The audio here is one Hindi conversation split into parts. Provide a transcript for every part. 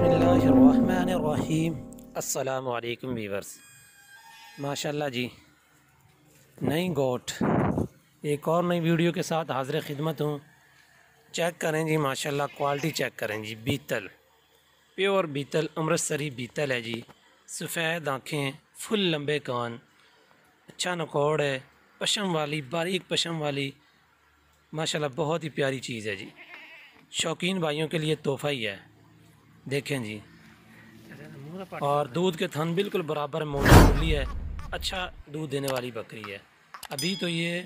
बिस्मिल्लाहिर्रहमानिर्रहीम। अस्सलामु अलैकुम वीवर्स। माशाल्लाह जी, नई गोट एक और नई वीडियो के साथ हाज़िर खिदमत हूँ। चेक करें जी, माशाल्लाह क्वालिटी चेक करें जी। बीतल, प्योर बीतल, अमृतसरी बीतल है जी। सफ़ेद आँखें, फुल लंबे कान, अच्छा नकौड़ है, पशम वाली, बारीक पशम वाली, माशाल्लाह बहुत ही प्यारी चीज़ है जी। शौकीन भाइयों के लिए तोहफ़ा ही है। देखें जी, और दूध के थन बिल्कुल बराबर मोटी है। अच्छा दूध देने वाली बकरी है। अभी तो ये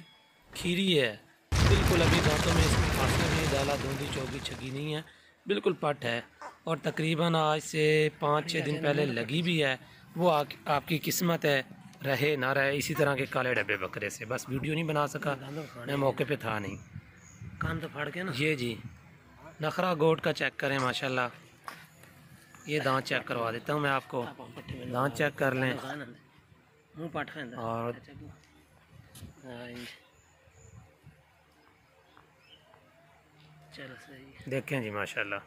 खीरी है, बिल्कुल अभी दांतों में इसमें फासला नहीं डाला, दूधी चौगी छगी नहीं है, बिल्कुल पट है। और तकरीबन आज से 5-6 दिन पहले लगी भी है। वो आपकी किस्मत है, रहे ना रहे। इसी तरह के काले डब्बे बकरे से बस वीडियो नहीं बना सका, मैं मौके पे था नहीं। कान तो फाड़ के ना। ये जी नखरा गोट का चेक करें माशाल्लाह। ये दांत चेक करवा देता हूँ मैं आपको, दांत चेक कर लें। मुँह पाट और चलो सही। देखें जी माशाल्लाह,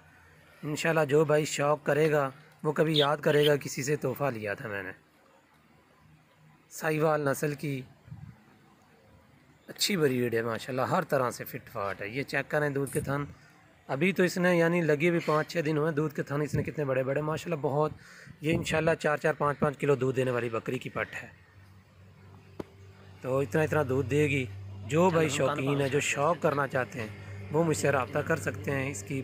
इंशाल्लाह जो भाई शौक़ करेगा वो कभी याद करेगा किसी से तोहफ़ा लिया था मैंने। साहिवाल नस्ल की अच्छी ब्रीड है माशाल्लाह, हर तरह से फिट फाट है। ये चेक करें दूध के थन, अभी तो इसने यानी लगे भी 5-6 दिन हुए। दूध के थन इसने कितने बड़े बड़े माशाल्लाह, बहुत। ये इंशाल्लाह 4-4, 5-5 किलो दूध देने वाली बकरी की पट है। तो इतना इतना दूध देगी। जो भाई शौकीन है, जो शौक़ करना चाहते हैं, वो मुझसे रब्ता कर सकते हैं इसकी।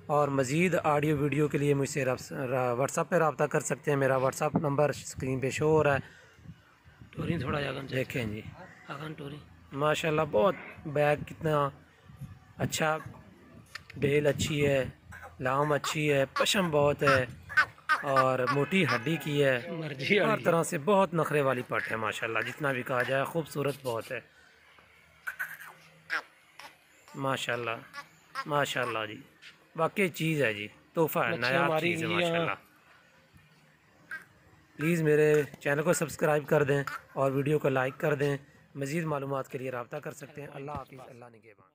और मज़ीद ऑडियो वीडियो के लिए मुझसे व्हाट्सअप पर रब्ता कर सकते हैं। मेरा व्हाट्सअप नंबर स्क्रीन पे शो हो रहा है। टोरी थोड़ा देखें जी टोरी माशाल्लाह, बहुत बैग कितना अच्छा, बेल अच्छी है, लाम अच्छी है, पशम बहुत है और मोटी हड्डी की है। मर्जी हर तरह से बहुत नखरे वाली पट है माशाल्लाह, जितना भी कहा जाए। खूबसूरत बहुत है माशाल्लाह। माशाल्लाह जी, वाकई चीज़ है जी, तोहफ़ा है, नया चीज़ है माशाल्लाह। प्लीज़ मेरे चैनल को सब्सक्राइब कर दें और वीडियो को लाइक कर दें। मज़ीद मालूमात के लिए रब्ता कर सकते हैं। अल्लाह हाफ़िज़, अल्लाह निगहबान।